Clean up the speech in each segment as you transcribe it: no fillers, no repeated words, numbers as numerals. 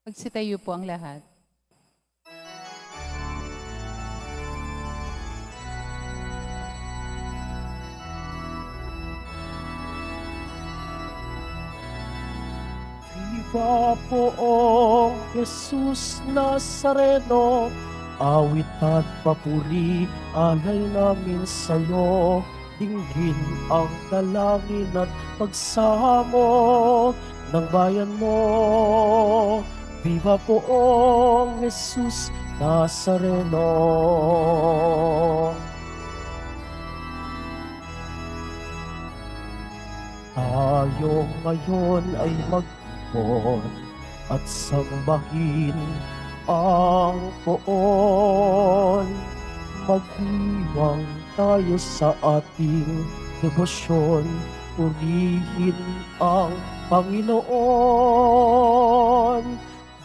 Magsitayo po ang lahat. Viva poong Jesus Nazareno, awit at papuri, alay namin sa'yo. Dinggin ang dalangin at pagsamo ng bayan mo. Viva poong Jesus Nazareno. Tayo ngayon ay mag-ipon at sambahin ang poon. Magdiwang tayo sa ating debosyon, purihin ang Panginoon.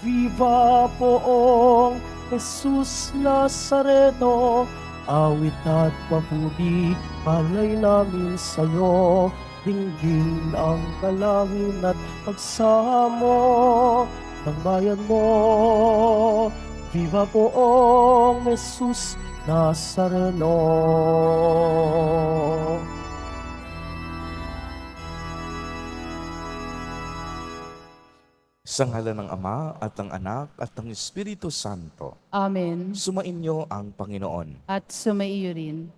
Viva poong Jesus Nazareno, awit at papuri, palay namin sa'yo. Dinggin ang dalangin at pagsamo ng bayan mo. Viva poong Jesus Nazareno. Sa ngalan ng Ama at ng Anak at ng Espiritu Santo, Amen. sumainyo ang Panginoon. At sumaiyo rin.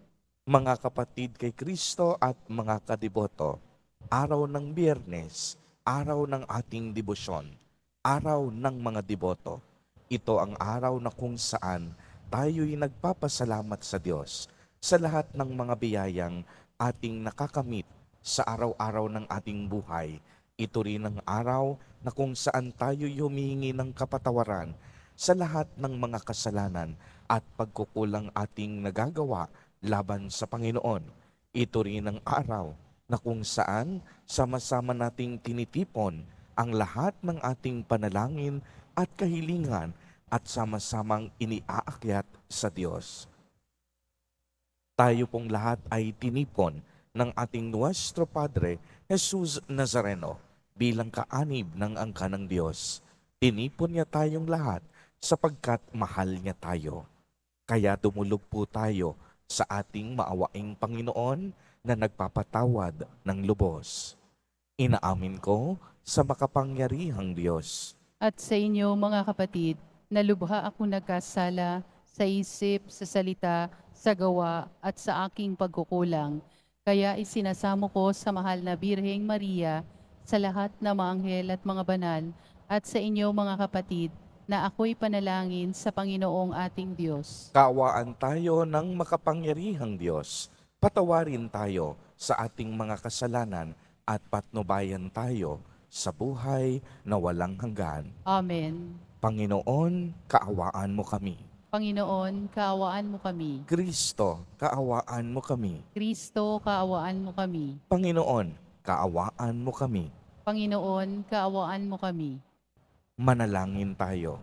Mga kapatid kay Kristo at mga kadiboto, araw ng Biyernes, araw ng ating debosyon, araw ng mga deboto. Ito ang araw na kung saan tayo'y nagpapasalamat sa Diyos sa lahat ng mga biyayang ating nakakamit sa araw-araw ng ating buhay. Ito rin ang araw na kung saan tayo'y humihingi ng kapatawaran sa lahat ng mga kasalanan at pagkukulang ating nagagawa laban sa Panginoon. Ito rin ang araw na kung saan sama-sama nating tinitipon ang lahat ng ating panalangin at kahilingan at sama-samang iniaakyat sa Diyos. Tayo pong lahat ay tinipon ng ating Nuestro Padre Jesus Nazareno bilang kaanib ng angka ng Diyos. Tinipon niya tayong lahat sapagkat mahal niya tayo. Kaya dumulog po tayo sa ating maawaing Panginoon na nagpapatawad ng lubos. Inaamin ko sa makapangyarihang Diyos At sa inyo mga kapatid, na lubha ako nagkasala sa isip, sa salita, sa gawa at sa aking pagkukulang. Kaya isinasamo ko sa mahal na Birheng Maria, sa lahat ng mga anghel at mga banal, at sa inyo mga kapatid, na ako'y panalangin sa Panginoong ating Diyos. Kaawaan tayo ng makapangyarihang Diyos. Patawarin tayo sa ating mga kasalanan at patnubayan tayo sa buhay na walang hanggan. Amen. Panginoon, kaawaan mo kami. Panginoon, kaawaan mo kami. Kristo, kaawaan mo kami. Kristo, kaawaan mo kami. Panginoon, kaawaan mo kami. Panginoon, kaawaan mo kami. Manalangin tayo.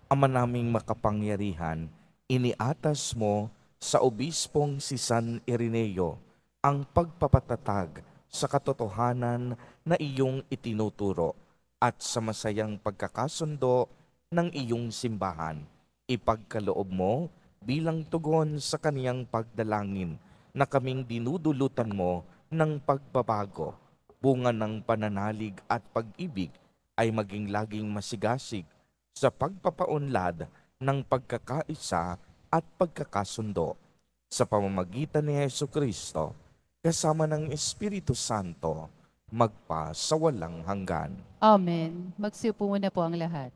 Ama naming makapangyarihan, iniatas mo sa obispong si San Ireneo ang pagpapatatag sa katotohanan na iyong itinuturo at sa masayang pagkakasundo ng iyong simbahan. Ipagkaloob mo bilang tugon sa kaniyang pagdalangin na kaming dinudulutan mo ng pagbabago, bunga ng pananalig at pag-ibig ay maging laging masigasig sa pagpapaunlad ng pagkakaisa at pagkakasundo sa pamamagitan ni Jesucristo kasama ng Espiritu Santo magpa sa walang hanggan. Amen. Magsiupo muna po ang lahat.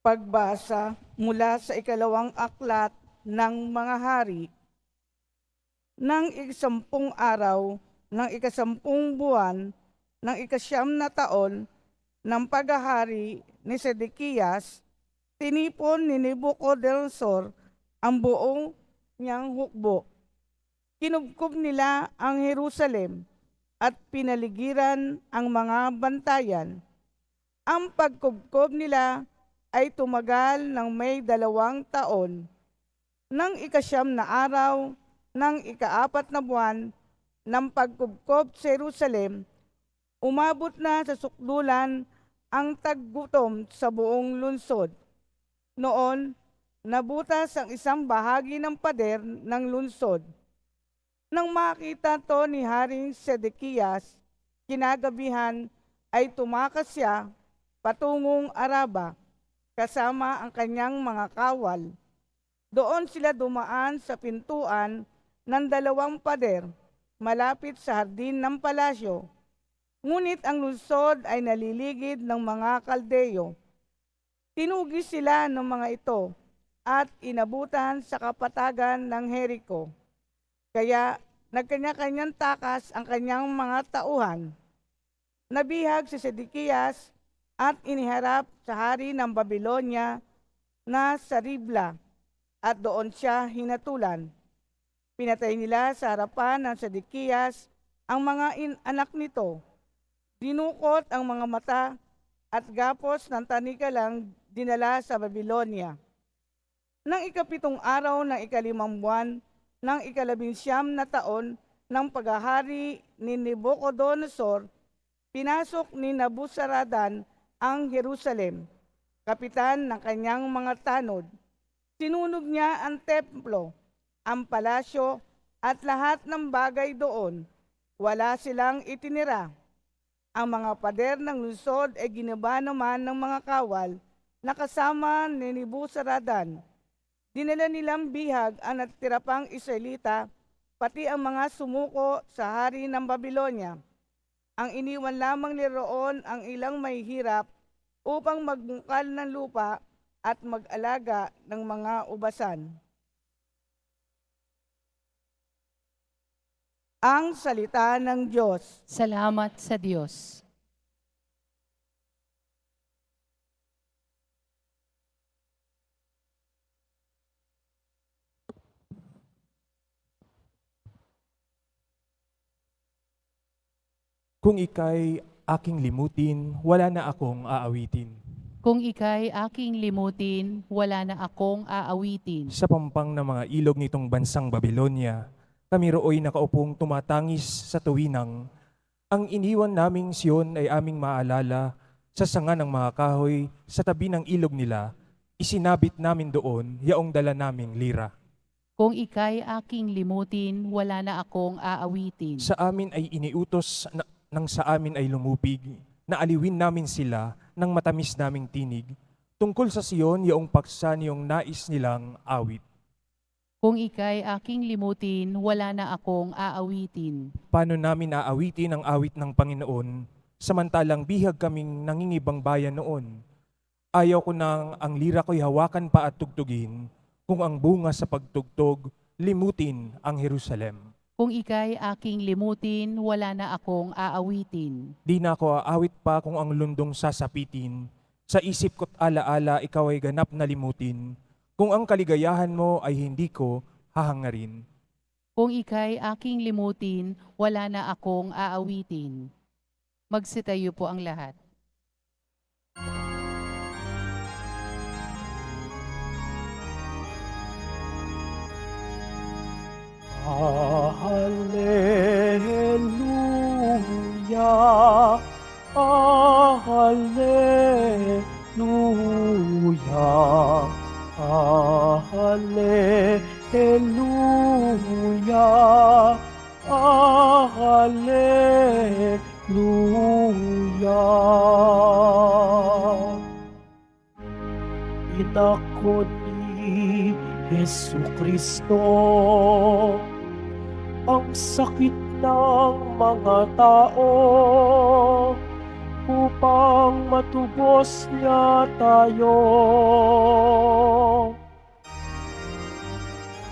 Pagbasa mula sa ikalawang aklat ng mga hari. Nang ikasampung araw ng ikasampung buwan ng ikasyam na taon ng paghahari ni Sedekias, tinipon ni Nebuchadnezzar ang buong niyang hukbo. Kinubkob nila ang Jerusalem at pinaligiran ang mga bantayan. Ang pagkubkob nila ay tumagal ng may 2 taon. Nang ikasyam na araw ng ikaapat na buwan ng pagkubkob sa Jerusalem, umabot na sa sukdulan ang taggutom sa buong lungsod. Noon, nabutas ang isang bahagi ng pader ng lungsod. Nang makita to ni Haring Sedekias, kinagabihan ay tumakas siya patungong Araba kasama ang kanyang mga kawal. Doon sila dumaan sa pintuan ng 2 pader malapit sa hardin ng palasyo. Ngunit ang lungsod ay naliligid ng mga Kaldeyo. Tinugis sila ng mga ito at inabutan sa kapatagan ng Jericho. Kaya nagkanya-kanyang takas ang kanyang mga tauhan. Nabihag si Sedekias at iniharap sa hari ng Babylonia na sa Ribla, at doon siya hinatulan. Pinatay nila sa harapan ng Sedekias ang mga anak nito. Dinukot ang mga mata at gapos ng tanikalang dinala sa Babylonia. Nang 7 araw ng 5 buwan ng 19 na taon ng paghahari ni Nabucodonosor, pinasok ni Nabuzaradan ang Jerusalem, kapitan ng kanyang mga tanod. Sinunog niya ang templo, ang palasyo at lahat ng bagay doon. Wala silang itinira. Ang mga pader ng lungsod ay ginaba naman ng mga kawal na kasama ni Nabuzaradan. Dinala nilang bihag ang natitira pang Israelita, pati ang mga sumuko sa hari ng Babylonia. Ang iniwan lamang niroon ang ilang may hirap upang magbungkal ng lupa at mag-alaga ng mga ubasan. Ang salita ng Diyos. Salamat sa Diyos. Kung ika'y aking limutin, wala na akong aawitin. Kung ika'y aking limutin, wala na akong aawitin. Sa pampang ng mga ilog nitong bansang Babylonia, kami rooy nakaupong tumatangis sa tuwinang. Ang iniwan naming Siyon ay aming maalala sa sanga ng mga kahoy sa tabi ng ilog nila. Isinabit namin doon yaong dala naming lira. Kung ika'y aking limutin, wala na akong aawitin. Sa amin ay iniutos nang sa amin ay lumupig, na aliwin namin sila ng matamis naming tinig. Tungkol sa Siyon, yaong paksa niyong nais nilang awit. Kung ika'y aking limutin, wala na akong aawitin. Paano namin aawitin ang awit ng Panginoon, samantalang bihag kaming nangingibang bayan noon? Ayaw ko nang ang lira ko'y hawakan pa at tugtugin, kung ang bunga sa pagtugtog, limutin ang Jerusalem. Kung ika'y aking limutin, wala na akong aawitin. Di na ako aawit pa kung ang lundong sasapitin. Sa isip ko't alaala, ikaw ay ganap na limutin. Kung ang kaligayahan mo ay hindi ko hahangarin. Kung ika'y aking limutin, wala na akong aawitin. Magsitayo po ang lahat. Hallelujah, Hallelujah, Hallelujah, Hallelujah. Inako ni Jesucristo ang sakit ng mga tao upang matubos niya tayo.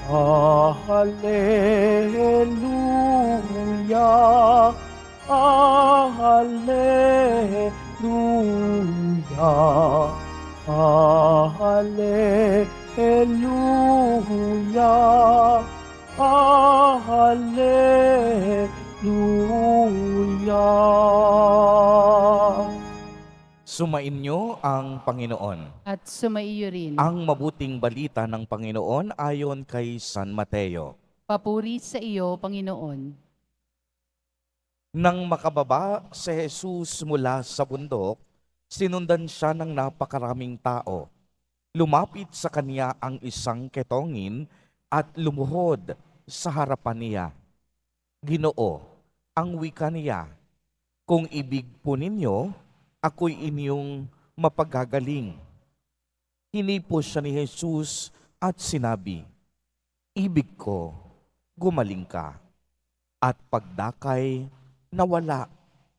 Hallelujah, Hallelujah, Hallelujah, Hallelujah. Sumainyo ang Panginoon. At sumaiyo rin. Ang mabuting balita ng Panginoon ayon kay San Mateo. Papuri sa iyo, Panginoon. Nang makababa si Jesus mula sa bundok, sinundan siya ng napakaraming tao. Lumapit sa kanya ang isang ketongin at lumuhod sa harapan niya. Ginoo, ang wika niya, kung ibig po ninyo, ako'y inyong mapagagaling. Hinipos siya ni Jesus at sinabi, ibig ko, gumaling ka. At pagdakay, nawala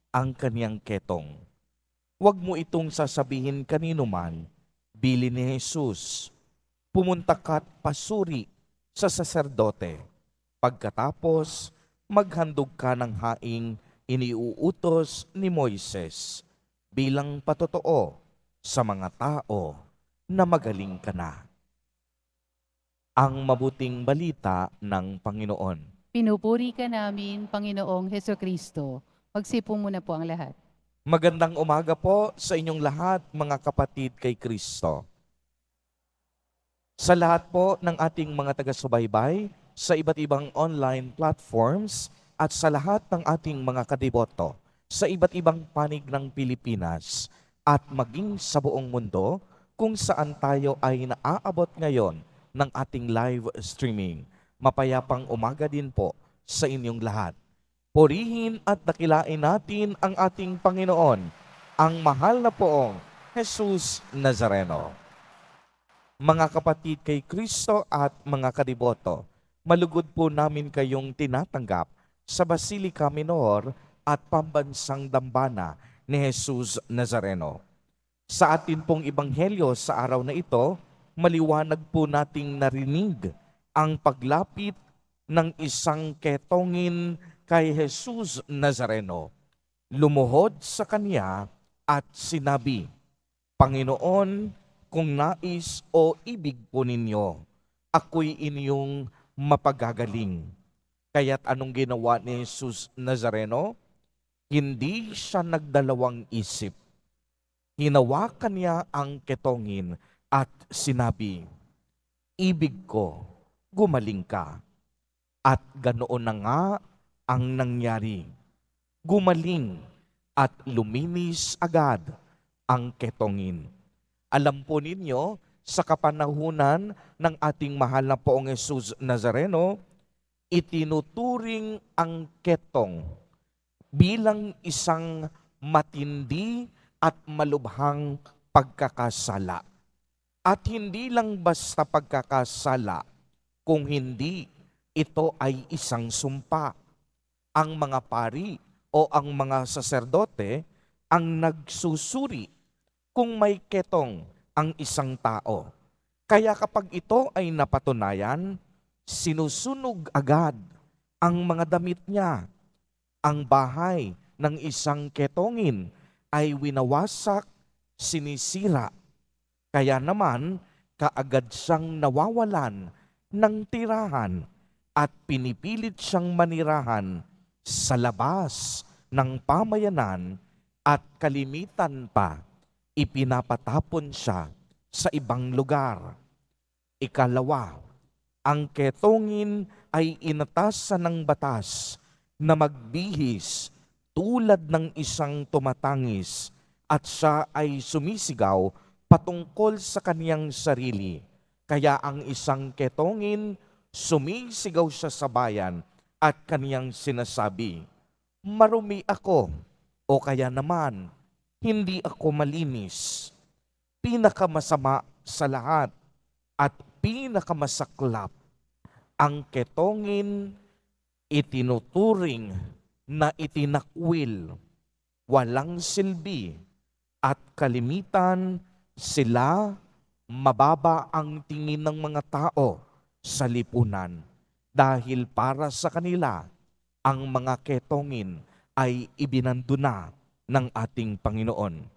ang kaniyang ketong. Huwag mo itong sasabihin kanino man, bili ni Jesus. Pumunta ka't pasuri sa saserdote. Pagkatapos, maghandog ka ng haing iniuutos ni Moises bilang patotoo sa mga tao na magaling ka na. Ang mabuting balita ng Panginoon. Pinupuri ka namin, Panginoong Hesukristo. Magsipong muna po ang lahat. Magandang umaga po sa inyong lahat, mga kapatid kay Kristo. Sa lahat po ng ating mga taga-subaybay, sa iba't ibang online platforms, at sa lahat ng ating mga kadiboto, sa iba't ibang panig ng Pilipinas, at maging sa buong mundo, kung saan tayo ay naaabot ngayon ng ating live streaming. Mapayapang umaga din po sa inyong lahat. Purihin at dakilain natin ang ating Panginoon, ang mahal na poong Jesus Nazareno. Mga kapatid kay Kristo at mga kadiboto, malugod po namin kayong tinatanggap sa Basilica Minor at Pambansang Dambana ni Jesus Nazareno. Sa atin pong ebanghelyo sa araw na ito, maliwanag po nating narinig ang paglapit ng isang ketongin kay Jesus Nazareno. Lumuhod sa kanya at sinabi, Panginoon, kung nais o ibig po ninyo, ako'y inyong mapagagaling. Kaya't anong ginawa ni Jesus Nazareno? Hindi siya nagdalawang isip. Hinawakan niya ang ketongin at sinabi, ibig ko, gumaling ka. At ganoon na nga ang nangyari. Gumaling at luminis agad ang ketongin. Alam po ninyo, sa kapanahunan ng ating mahal na poong Jesus Nazareno, itinuturing ang ketong bilang isang matindi at malubhang pagkakasala. At hindi lang basta pagkakasala, kung hindi ito ay isang sumpa. Ang mga pari o ang mga saserdote ang nagsusuri kung may ketong ang isang tao. Kaya kapag ito ay napatunayan, sinusunog agad ang mga damit niya. Ang bahay ng isang ketongin ay winawasak, sinisira. Kaya naman, kaagad siyang nawawalan ng tirahan at pinipilit siyang manirahan sa labas ng pamayanan at kalimitan pa, ipinapatapon siya sa ibang lugar. Ikalawa, ang ketongin ay inatasan ng batas na magbihis tulad ng isang tumatangis at siya ay sumisigaw patungkol sa kaniyang sarili. Kaya ang isang ketongin, sumisigaw siya sa bayan at kaniyang sinasabi, marumi ako o kaya naman, hindi ako malinis. Pinakamasama sa lahat at pinakamasaklap, ang ketongin itinuturing na itinakwil, walang silbi at kalimitan sila mababa ang tingin ng mga tao sa lipunan dahil para sa kanila ang mga ketongin ay ibinanduna ng ating Panginoon.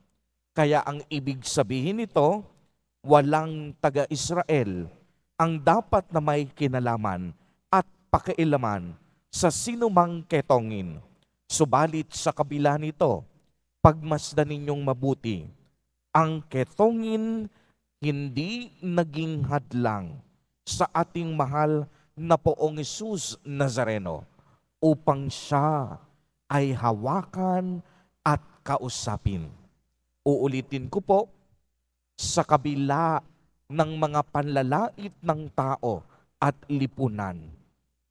Kaya ang ibig sabihin nito, walang taga-Israel ang dapat na may kinalaman at pakialaman sa sinumang ketongin. Subalit sa kabila nito, pagmasdan ninyong mabuti, ang ketongin hindi naging hadlang sa ating mahal na poong Jesus Nazareno upang siya ay hawakan at kausapin. Uulitin ko po, sa kabila ng mga panlalait ng tao at lipunan,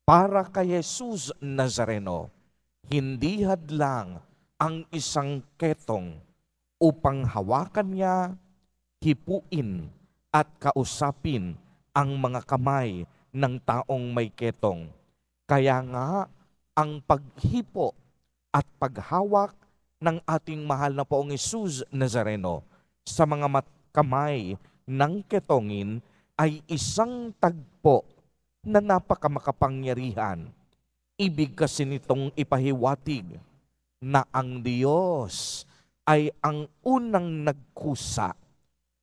para kay Jesus Nazareno, hindi hadlang ang isang ketong upang hawakan niya, hipuin at kausapin ang mga kamay ng taong may ketong. Kaya nga, ang paghipo at paghawak ng ating mahal na Poong Jesus Nazareno sa mga kamay ng ketongin ay isang tagpo na napakamakapangyarihan. Ibig kasi nitong ipahiwatig na ang Diyos ay ang unang nagkusa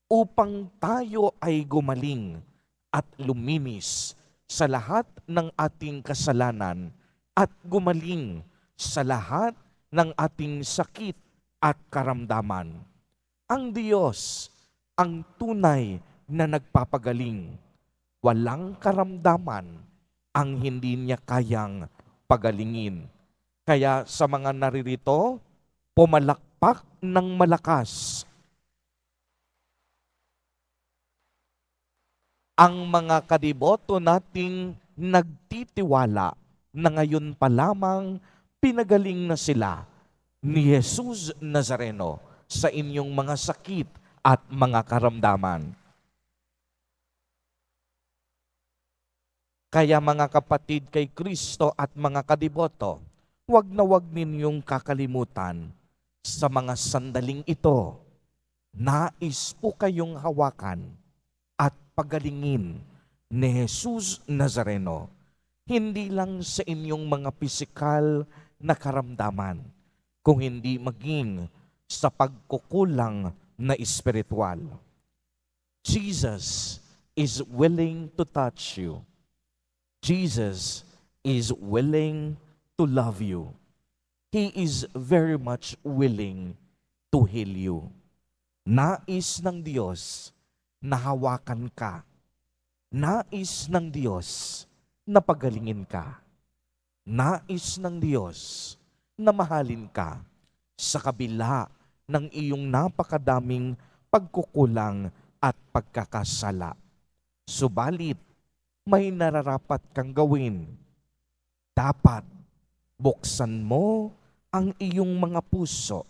upang tayo ay gumaling at luminis sa lahat ng ating kasalanan at gumaling sa lahat ng ating sakit at karamdaman. Ang Diyos ang tunay na nagpapagaling. Walang karamdaman ang hindi niya kayang pagalingin. Kaya sa mga naririto, pumalakpak ng malakas ang mga kadiboto nating nagtitiwala na ngayon pa lamang pinagaling na sila ni Jesus Nazareno sa inyong mga sakit at mga karamdaman. Kaya mga kapatid kay Kristo at mga kadiboto, huwag na huwag ninyong kakalimutan sa mga sandaling ito, nais po kayong hawakan at pagalingin ni Jesus Nazareno, hindi lang sa inyong mga pisikal na karamdaman, kung hindi maging sa pagkukulang na espiritual. Jesus is willing to touch you. Jesus is willing to love you. He is very much willing to heal you. Nais ng Diyos na hawakan ka. Nais ng Diyos na pagalingin ka. Nais ng Diyos na mahalin ka sa kabila ng iyong napakadaming pagkukulang at pagkakasala. Subalit, may nararapat kang gawin. Dapat buksan mo ang iyong mga puso.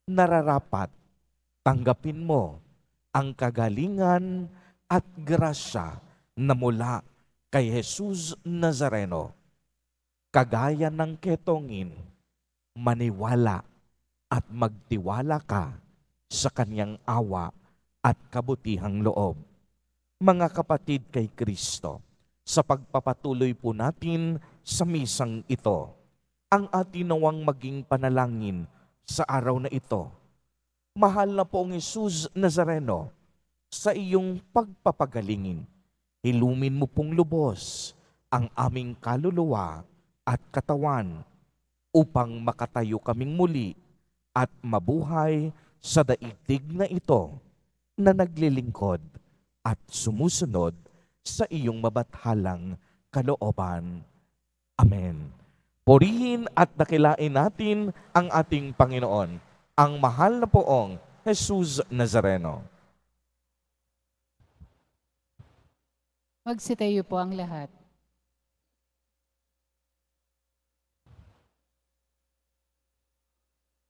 Nararapat tanggapin mo ang kagalingan at grasya na mula kay Jesus Nazareno. Kagaya ng ketongin, maniwala at magtiwala ka sa kanyang awa at kabutihang loob. Mga kapatid kay Kristo, sa pagpapatuloy po natin sa misang ito, ang atin nawang maging panalangin sa araw na ito. Mahal na Poong Jesus Nazareno, sa iyong pagpapagalingin, hilumin mo pong lubos ang aming kaluluwa at katawan upang makatayo kaming muli at mabuhay sa daigdig na ito na naglilingkod at sumusunod sa iyong mabathalang kalooban. Amen. Purihin at dakilain natin ang ating Panginoon, ang mahal na Poong Jesus Nazareno. Magsitayo po ang lahat.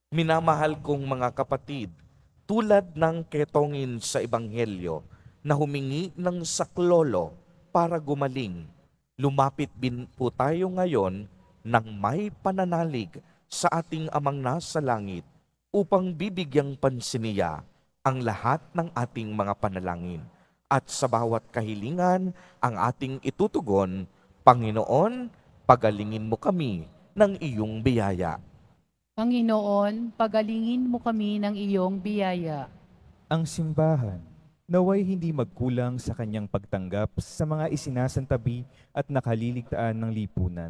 Minamahal kong mga kapatid, tulad ng ketongin sa Ebanghelyo na humingi ng saklolo para gumaling, lumapit din po tayo ngayon ng may pananalig sa ating Amang nasa langit upang bibigyang pansin niya ang lahat ng ating mga panalangin. At sa bawat kahilingan ang ating itutugon, Panginoon, pagalingin mo kami ng iyong biyaya. Panginoon, pagalingin mo kami ng iyong biyaya. Ang simbahan, naway hindi magkulang sa kanyang pagtanggap sa mga isinasantabi at nakaliligtaan ng lipunan.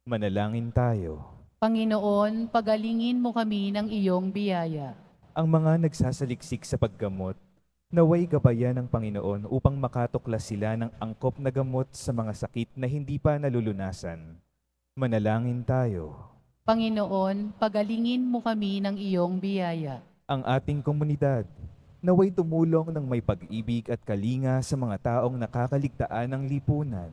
Manalangin tayo. Panginoon, pagalingin mo kami ng iyong biyaya. Ang mga nagsasaliksik sa paggamot, naway gabayan ng Panginoon upang makatuklas sila ng angkop na gamot sa mga sakit na hindi pa nalulunasan. Manalangin tayo. Panginoon, pagalingin mo kami ng iyong biyaya. Ang ating komunidad, naway tumulong ng may pag-ibig at kalinga sa mga taong nakakaligtaan ng lipunan.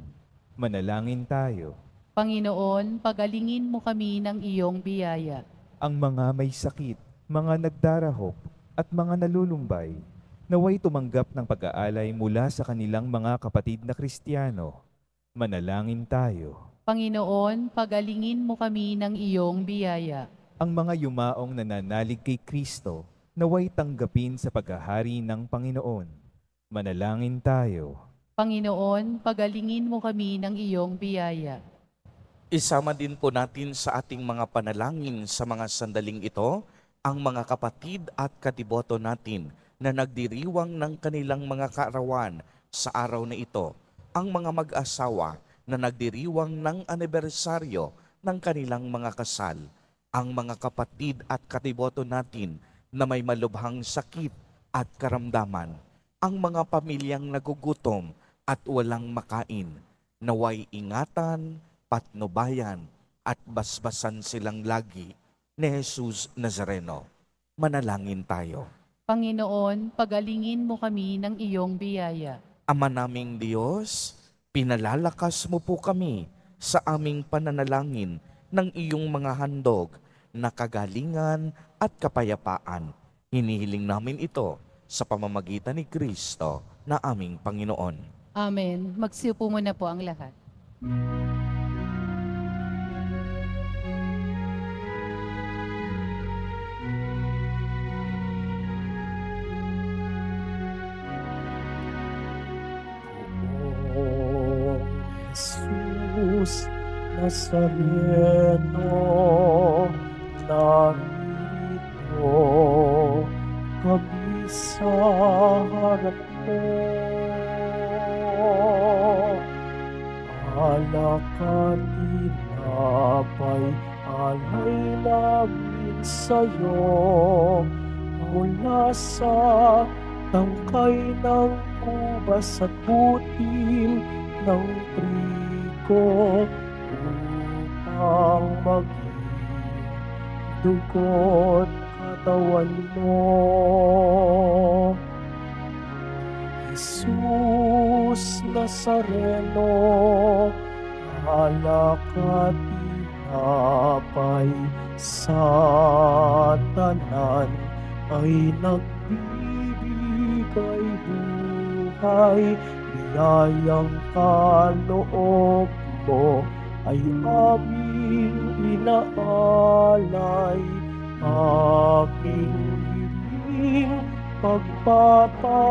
Manalangin tayo. Panginoon, pagalingin mo kami ng iyong biyaya. Ang mga may sakit, mga nagdarahop, at mga nalulumbay, naway tumanggap ng pag-aalay mula sa kanilang mga kapatid na Kristiyano. Manalangin tayo. Panginoon, pagalingin mo kami ng iyong biyaya. Ang mga yumaong nananalig kay Kristo, naway tanggapin sa paghahari ng Panginoon. Manalangin tayo. Panginoon, pagalingin mo kami ng iyong biyaya. Isama din po natin sa ating mga panalangin sa mga sandaling ito ang mga kapatid at katiboto natin na nagdiriwang ng kanilang mga kaarawan sa araw na ito. Ang mga mag-asawa na nagdiriwang ng anibersaryo ng kanilang mga kasal. Ang mga kapatid at katiboto natin na may malubhang sakit at karamdaman. Ang mga pamilyang nagugutom at walang makain. Naway ingatan, patnubayan at basbasan silang lagi ni Jesus Nazareno. Manalangin tayo. Panginoon, pagalingin mo kami ng iyong biyaya. Ama naming Diyos, pinalalakas mo po kami sa aming pananalangin ng iyong mga handog na kagalingan at kapayapaan. Hinihiling namin ito sa pamamagitan ni Kristo na aming Panginoon. Amen. Magsiupo muna po ang lahat. Poong Jesus Nazareno, narito kami sa harap mo. Alak at tinapay, alay namin sa'yo. Mula sa tangkay ng ubas at butil ng trigo, upang maging dugo't katawan mo. Jesus Nazareno, alak at tinapay sa tanan ay nagbibigay buhay. Biyayang kaloob mo ay aming inaalay. Aming hiling pagpapalat,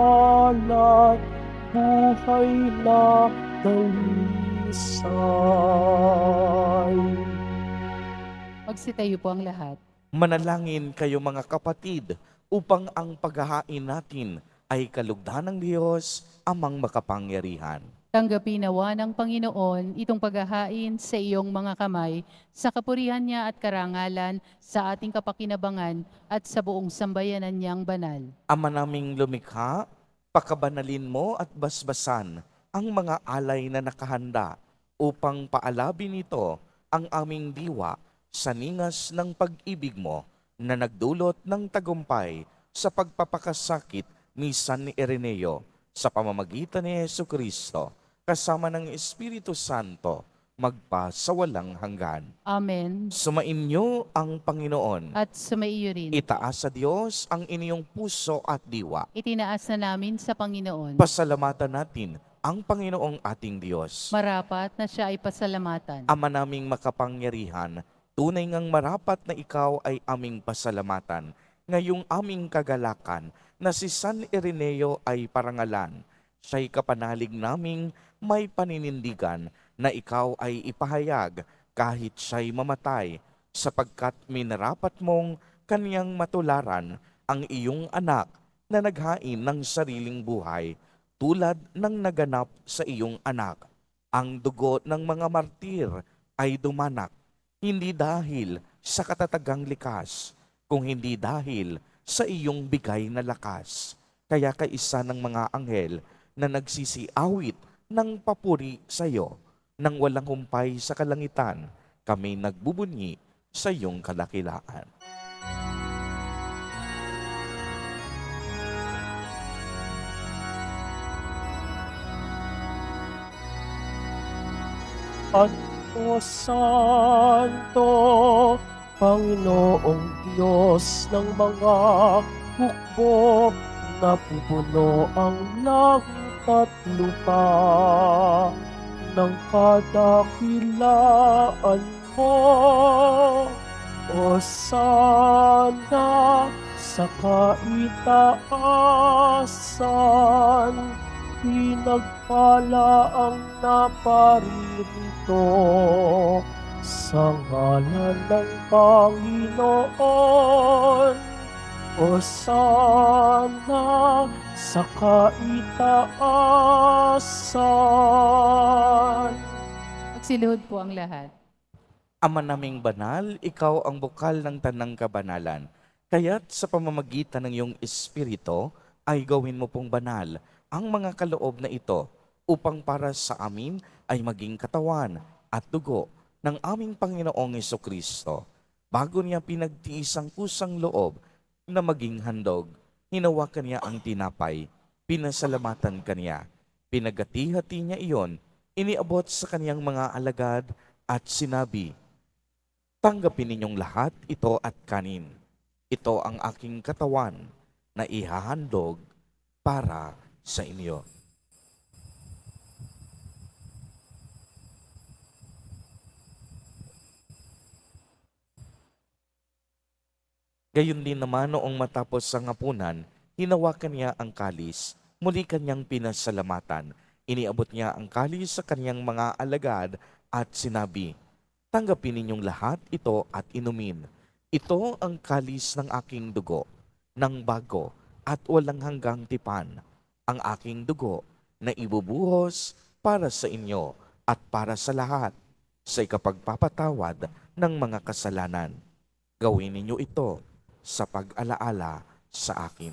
buhay na dalisay. Magsitayo po ang lahat. Manalangin kayo mga kapatid upang ang paghahain natin ay kalugdan ng Diyos amang makapangyarihan. Tanggapin nawa ng Panginoon itong paghahain sa iyong mga kamay, sa kapurihan niya at karangalan, sa ating kapakinabangan at sa buong sambayanan niyang banal. Ama naming lumikha, pakabanalin mo at basbasan ang mga alay na nakahanda upang paalabin nito ang aming diwa sa ningas ng pag-ibig mo na nagdulot ng tagumpay sa pagpapakasakit ni San Ireneo sa pamamagitan ni Jesucristo kasama ng Espiritu Santo magpa sa walang hanggan. Amen. Sumainyo ang Panginoon. At sumaiyo rin. Itaas sa Diyos ang inyong puso at diwa. Itinaas na namin sa Panginoon. Pasalamatan natin ang Panginoong ating Diyos. Marapat na siya ay pasalamatan. Ama naming makapangyarihan, tunay ngang marapat na ikaw ay aming pasalamatan. Ngayong aming kagalakan na si San Ireneo ay parangalan. Siya'y kapanalig naming may paninindigan na ikaw ay ipahayag kahit siya'y mamatay, sapagkat minarapat mong kaniyang matularan ang iyong anak na naghain ng sariling buhay, tulad ng naganap sa iyong anak. Ang dugo ng mga martir ay dumanak, hindi dahil sa katatagang likas, kung hindi dahil sa iyong bigay na lakas. Kaya kaisa ng mga anghel na nagsisiawit ng papuri sa iyo, nang walang humpay sa kalangitan, kami nagbubunyi sa iyong kadakilaan. O Santo, Panginoong Diyos ng mga hukbo, napupuno ang langit at lupa ng kadakilaan mo. O sana sa kaitaasan, pinagpala ang naparirito sa ngalan ng Panginoon. O sana sa kaitaasan. Magsiluhod po ang lahat. Ama naming banal, ikaw ang bukal ng tanang kabanalan. Kaya't sa pamamagitan ng iyong Espiritu, ay gawin mo pong banal ang mga kaloob na ito upang para sa amin ay maging katawan at dugo ng aming Panginoong Hesukristo. Bago niya pinagtiis ang kusang loob na maging handog, hinawakan niya ang tinapay, pinasalamatan kaniya, pinagati-hati niya iyon, iniabot sa kaniyang mga alagad at sinabi, "Tanggapin ninyong lahat ito at kanin. Ito ang aking katawan na ihahandog para sa inyo." Gayon din naman noong matapos ang hapunan, hinawakan niya ang kalis, muli kanyang pinasalamatan. Iniabot niya ang kalis sa kanyang mga alagad at sinabi, "Tanggapin ninyong lahat ito at inumin. Ito ang kalis ng aking dugo, ng bago at walang hanggang tipan, ang aking dugo na ibubuhos para sa inyo at para sa lahat sa ikapagpapatawad ng mga kasalanan. Gawin ninyo ito sa pag-alaala sa akin."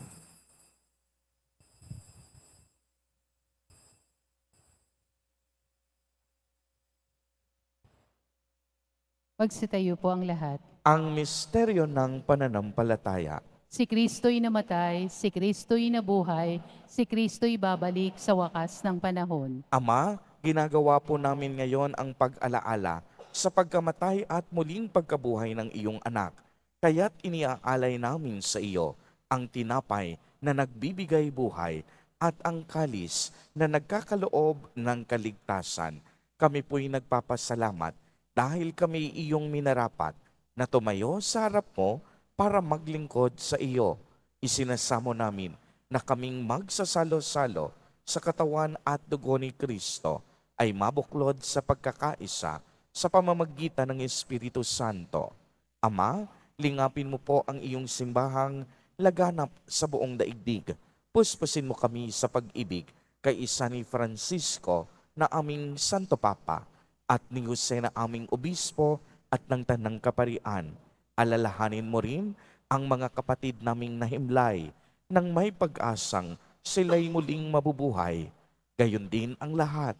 Magsitayo po ang lahat. Ang misteryo ng pananampalataya. Si Kristo'y namatay, si Kristo'y nabuhay, si Kristo'y babalik sa wakas ng panahon. Ama, ginagawa po namin ngayon ang pag-alaala sa pagkamatay at muling pagkabuhay ng iyong anak. Kaya't iniaalay namin sa iyo ang tinapay na nagbibigay buhay at ang kalis na nagkakaloob ng kaligtasan. Kami po'y nagpapasalamat dahil kami iyong minarapat na tumayo sa harap mo para maglingkod sa iyo. Isinasamo namin na kaming magsasalo-salo sa katawan at dugo ni Kristo ay mabuklod sa pagkakaisa sa pamamagitan ng Espiritu Santo. Ama, lingapin mo po ang iyong simbahang laganap sa buong daigdig. Puspusin mo kami sa pag-ibig kay isa ni Francisco na aming Santo Papa at ni Jose na aming Obispo at ng Tanang Kaparian. Alalahanin mo rin ang mga kapatid naming nahimlay nang may pag-asang sila'y muling mabubuhay. Gayon din ang lahat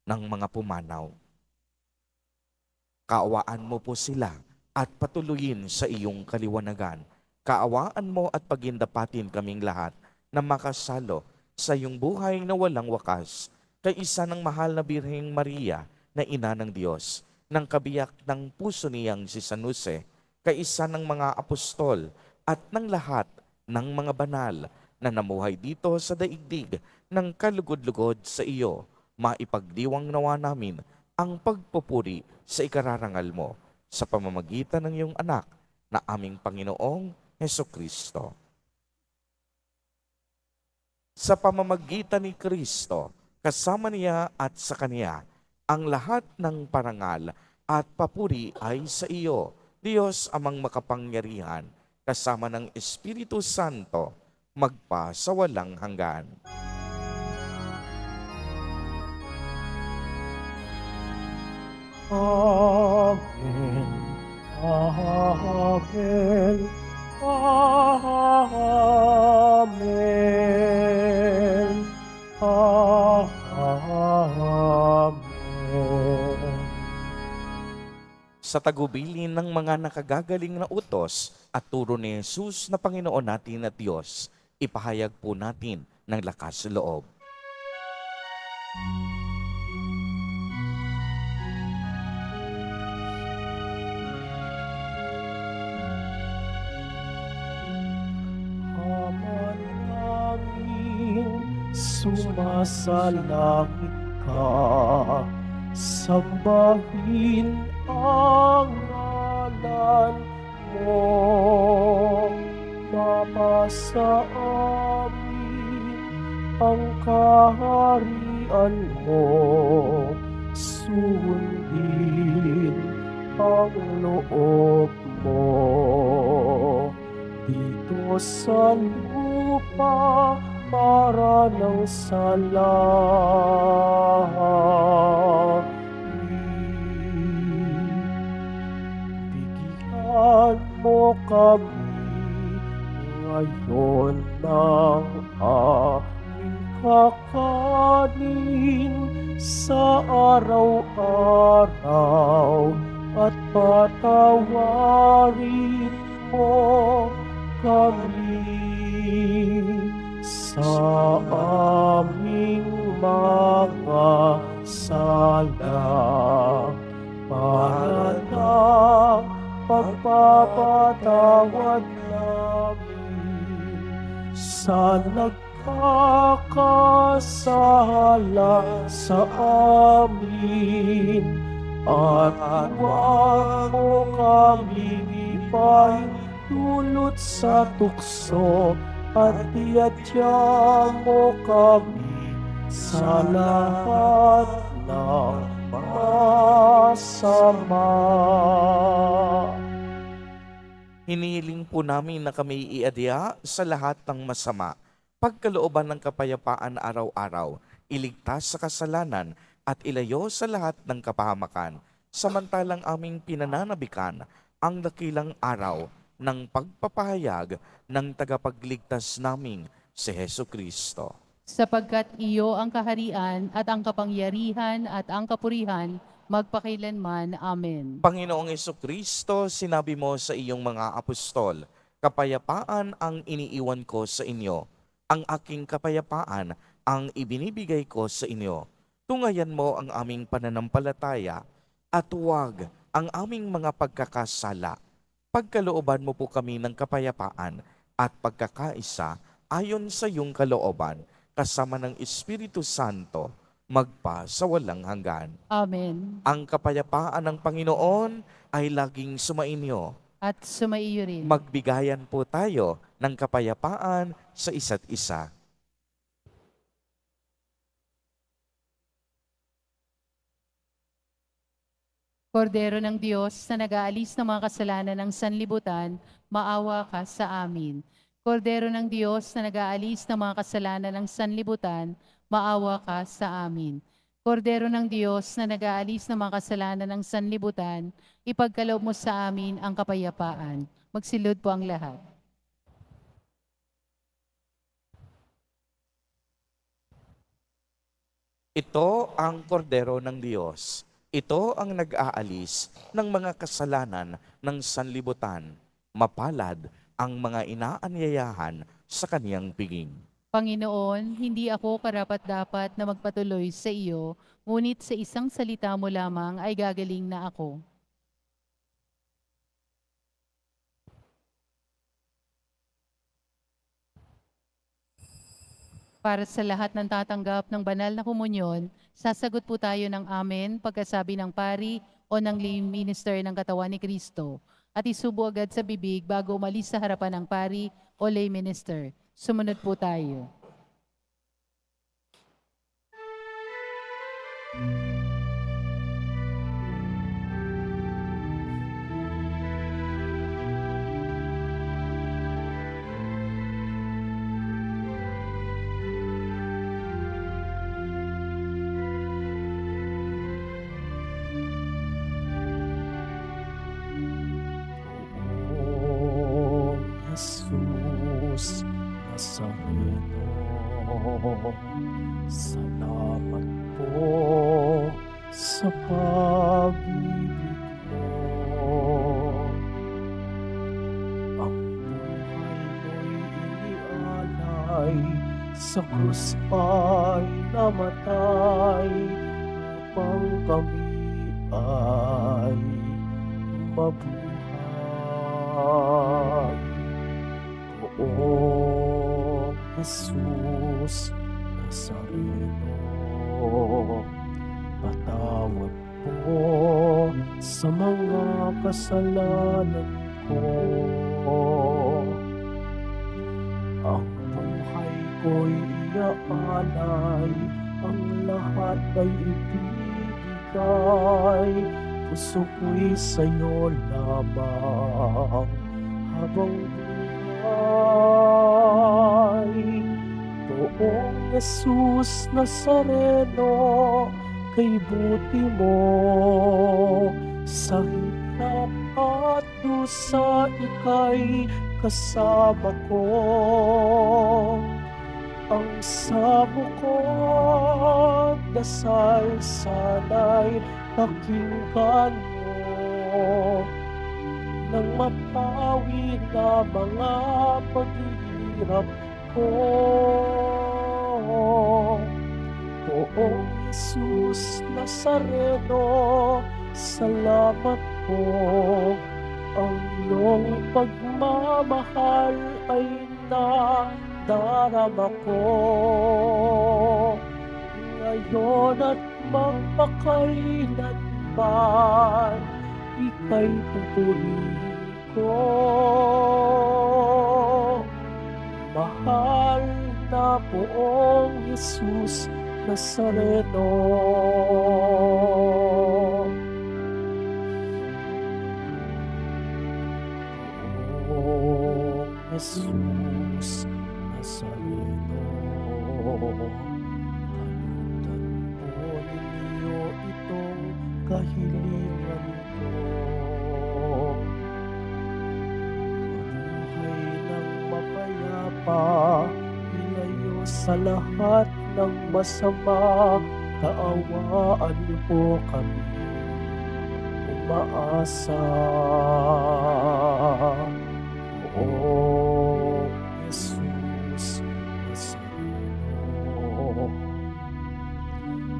ng mga pumanaw. Kaawaan mo po sila at patuloyin sa iyong kaliwanagan. Kaawaan mo at pagindapatin kaming lahat na makasalo sa iyong buhay na walang wakas kay isa ng mahal na Birheng Maria na ina ng Diyos, ng kabiyak ng puso niyang si San Jose, kay isa ng mga apostol at ng lahat ng mga banal na namuhay dito sa daigdig ng kalugod-lugod sa iyo. Maipagdiwang nawa namin ang pagpupuri sa ikararangal mo sa pamamagitan ng iyong anak na aming Panginoong Hesukristo. Sa pamamagitan ni Kristo, kasama niya at sa Kaniya, ang lahat ng parangal at papuri ay sa iyo, Diyos amang makapangyarihan, kasama ng Espiritu Santo, magpa sa walang hanggan. Amen. Amen. Amen. Amen. sa tagubilin ng mga nakagagaling na utos at turo ni Jesus na Panginoon natin at Diyos, ipahayag po natin ng lakas loob. Ama namin, sumasalangit ka, sambahin ang ngalan mo, mapasa amin ang kaharian mo, sundin ang loob mo dito sa lupa para ng sa langit. Bigyan mo kami ngayon ng aming kakanin sa araw-araw at patawarin mo kami sa aming mga sala para na pagpapatawad namin sa nagkakasala sa amin at huwag mo kami ipahintulot sa tukso at iadya mo kami sa lahat ng masama. Hinihiling po namin na kami iadya sa lahat ng masama, pagkalooban ng kapayapaan araw-araw, iligtas sa kasalanan at ilayo sa lahat ng kapahamakan, samantalang aming pinananabikan ang dakilang araw ng pagpapahayag ng tagapagligtas naming si Hesu Kristo. Sapagkat iyo ang kaharian at ang kapangyarihan at ang kapurihan magpakailanman. Amen. Panginoong Kristo, sinabi mo sa iyong mga apostol, kapayapaan ang iniiwan ko sa inyo, ang aking kapayapaan ang ibinibigay ko sa inyo. Tungayan mo ang aming pananampalataya at huwag ang aming mga pagkakasala. Pagkalooban mo po kami ng kapayapaan at pagkakaisa ayon sa iyong kalooban, kasama ng Espiritu Santo, magpa sa walang hanggan. Amen. Ang kapayapaan ng Panginoon ay laging sumainyo. At sumaiyo rin. Magbigayan po tayo ng kapayapaan sa isa't isa. Kordero ng Diyos na nag-aalis ng mga kasalanan ng sanlibutan, maawa ka sa amin. Kordero ng Diyos na nag-aalis ng mga kasalanan ng sanlibutan, maawa ka sa amin. Kordero ng Diyos na nag-aalis ng mga kasalanan ng sanlibutan, ipagkaloob mo sa amin ang kapayapaan. Magsilod po ang lahat. Ito ang kordero ng Diyos. Ito ang nag-aalis ng mga kasalanan ng sanlibutan. Mapalad ang mga inaanyayahan sa kaniyang piging. Panginoon, hindi ako karapat-dapat na magpatuloy sa iyo, ngunit sa isang salita mo lamang ay gagaling na ako. Para sa lahat ng tatanggap ng banal na komunyon, sasagot po tayo ng amen pagkasabi ng pari o ng lay minister ng katawan ni Kristo at isubo agad sa bibig bago umalis sa harapan ng pari o lay minister. Sumunod po tayo. O Jesus Nazareno, salamat po sa pag-ibig mo. sa krus ay namatay upang kami ay mabuhay. Poong Jesus Nazareno, patawad po sa mga kasalanan ko. Ang buhay ko'y iaalay, ang lahat ay ibibigay. Puso ko'y sa'yo lamang habang buhay. Poong Jesus Nazareno, kay buti mo sa hirap at dusa ika'y kasama ko. Ang sabo ko dasal sana'y pakinggan mo, nang mapawi na mga paghihirap ko. Poong Jesus Nazareno, salamat po. Ang iyong pagmamahal ay nadarama ko. Ngayon at magpakailanman, ika'y pupurihin ko. Mahal na Poong Jesus Nazareno. Poong Jesus Nazareno, kalutan po ninyo itong kahilingan ko. Mabuhay ng mapayapa, ilayo sa lahat ng masama, kaawaan niyo po kami umaasa. Poong Jesus Nazareno,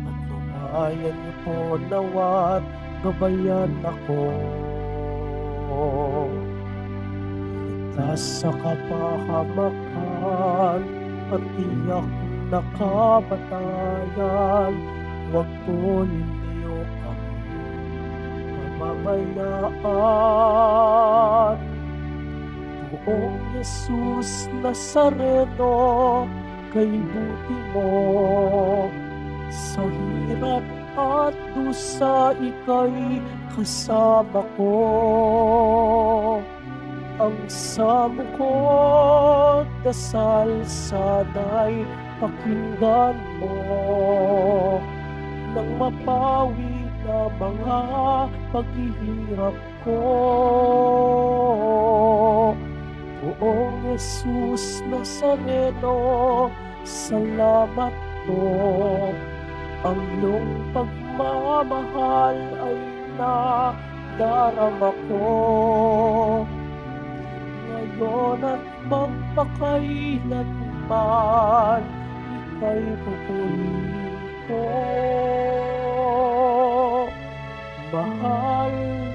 patnubayan niyo po nawa't gabayan ako. Iligtas sa kapahamakan at tiyak na kamatayan, huwag po ninyo kami pababayaan. Poong Jesus Nazareno, kay buti mo sa hirap at dusa ika'y kasama ko. Ang samo ko dasal sana'y pakinggan mo, nang mapawi na mga paghihirap ko. Poong Jesus Nazareno, salamat po. Ang iyong pagmamahal ay nadarama ko. Ngayon at magpakailanman, ika'y pupurihin ko. Mahal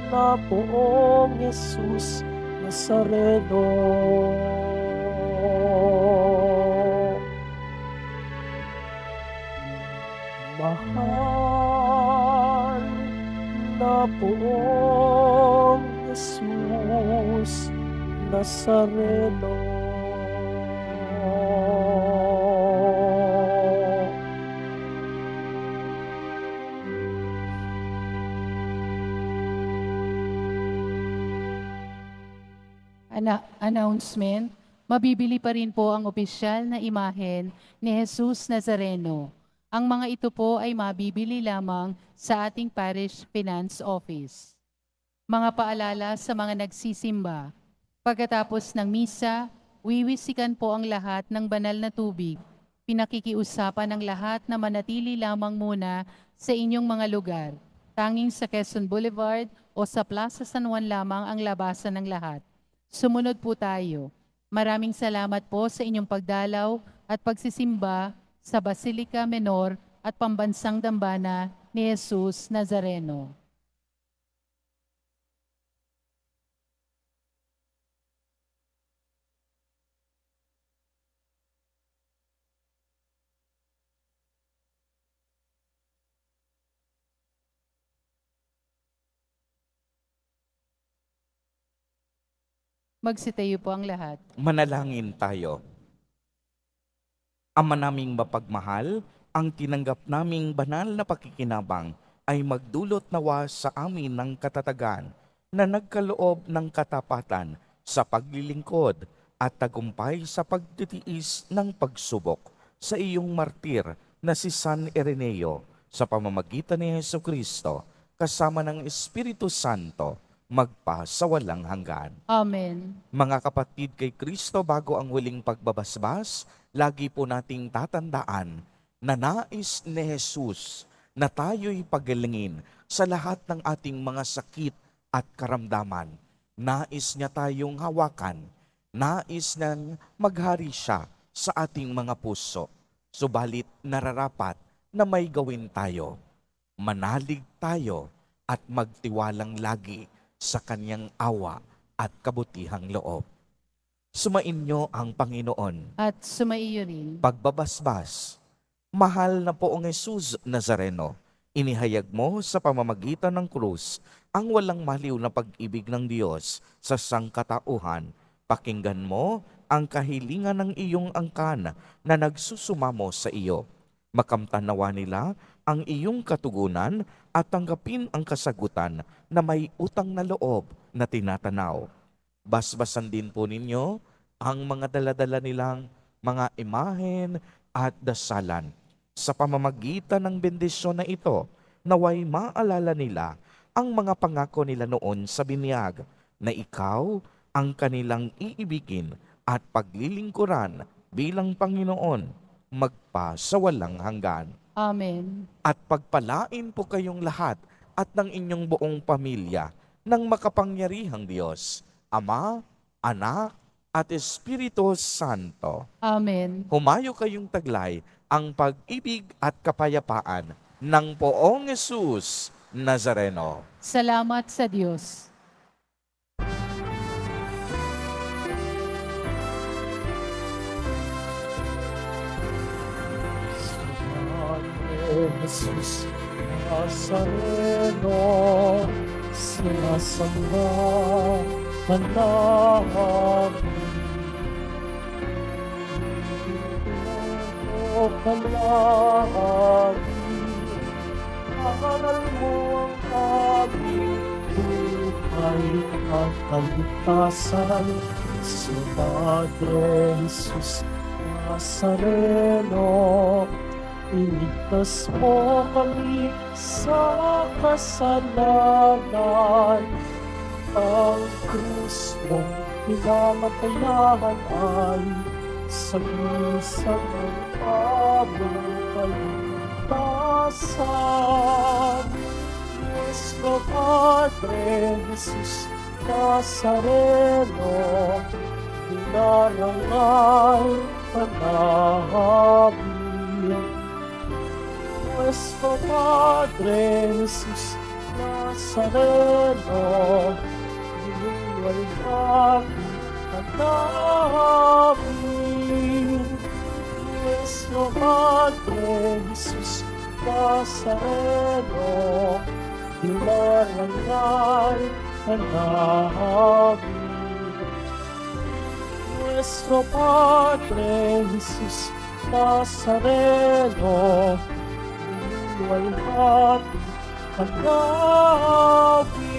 na Poong Jesus Nazareno. Mahal na Poong Jesus Nazareno. Announcement, mabibili pa rin po ang opisyal na imahen ni Jesus Nazareno. Ang mga ito po ay mabibili lamang sa ating Parish Finance Office. Mga paalala sa mga nagsisimba. Pagkatapos ng misa, wiwisikan po ang lahat ng banal na tubig. Pinakikiusapan ng lahat na manatili lamang muna sa inyong mga lugar. Tanging sa Quezon Boulevard o sa Plaza San Juan lamang ang labasan ng lahat. Sumunod po tayo. Maraming salamat po sa inyong pagdalaw at pagsisimba sa Basilica Menor at Pambansang Dambana ni Jesus Nazareno. Magsitayo po ang lahat. Manalangin tayo. Ama naming mapagmahal, ang tinanggap naming banal na pakikinabang ay magdulot nawa sa amin ng katatagan na nagkaloob ng katapatan sa paglilingkod at tagumpay sa pagtitiis ng pagsubok sa iyong martir na si San Ireneo sa pamamagitan ni Jesucristo kasama ng Espiritu Santo magpa sa walang hanggan. Amen. Mga kapatid kay Kristo, bago ang huling pagbabasbas, lagi po nating tatandaan na nais ni Jesus na tayo'y pagalingin sa lahat ng ating mga sakit at karamdaman. Nais niya tayong hawakan. Nais niyang maghari siya sa ating mga puso. Subalit nararapat na may gawin tayo. Manalig tayo at magtiwalang lagi sa kanyang awa at kabutihang loob. Sumainyo ang Panginoon. At sumaiyo rin. Pagbabasbas, mahal na poong Jesus Nazareno, inihayag mo sa pamamagitan ng krus ang walang maliw na pag-ibig ng Diyos sa sangkatauhan. Pakinggan mo ang kahilingan ng iyong angkan na nagsusumamo sa iyo. Makamtan nawa nila ang iyong katugunan at tanggapin ang kasagutan na may utang na loob na tinatanaw. Basbasan din po ninyo ang mga daladala nilang mga imahen at dasalan. Sa pamamagitan ng bendisyon na ito, naway maalala nila ang mga pangako nila noon sa binyag na ikaw ang kanilang iibigin at paglilingkuran bilang Panginoon magpa sa walang hanggan. Amen. At pagpalain po kayong lahat at ng inyong buong pamilya ng makapangyarihang Diyos, Ama, Anak, at Espiritu Santo. Amen. Humayo kayong taglay ang pag-ibig at kapayapaan ng poong Jesus Nazareno. Salamat sa Diyos. Jesus Nazareno, sinasamba ka namin. O palagi, aral mo ang aming buhay at kaligtasan. Si Padre Jesus Nazareno, iligtas mo kami sa kasalanan. Ang krus mong pinamatayan ay sagisag ng aming kaligtasan. Nuestro Padre Jesus Nazareno, dinarangal ka namin. Nuestro Padre Jesus Nazareno, dinuwalhati ka namin. Nuestro Padre Jesus Nazareno, dinarangal ka namin. Nuestro Padre Jesus Nazareno, walhati ka namin.